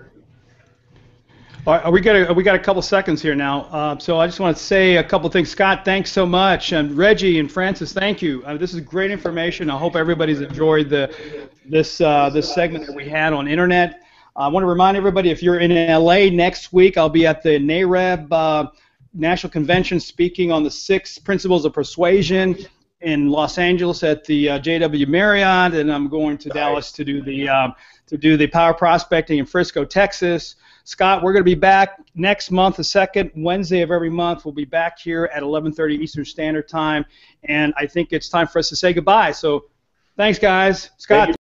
All right, we got a couple seconds here now, so I just want to say a couple things. Scott, thanks so much, and Reggie and Francis, thank you. This is great information. I hope everybody's enjoyed this segment that we had on internet. I want to remind everybody, if you're in LA next week, I'll be at the NAREB National Convention speaking on the 6 principles of persuasion in Los Angeles at the JW Marriott, and I'm going to Dallas to do the power prospecting in Frisco, Texas. Scott, we're going to be back next month, the second Wednesday of every month. We'll be back here at 11:30 Eastern Standard Time, and I think it's time for us to say goodbye. So, thanks, guys. Scott.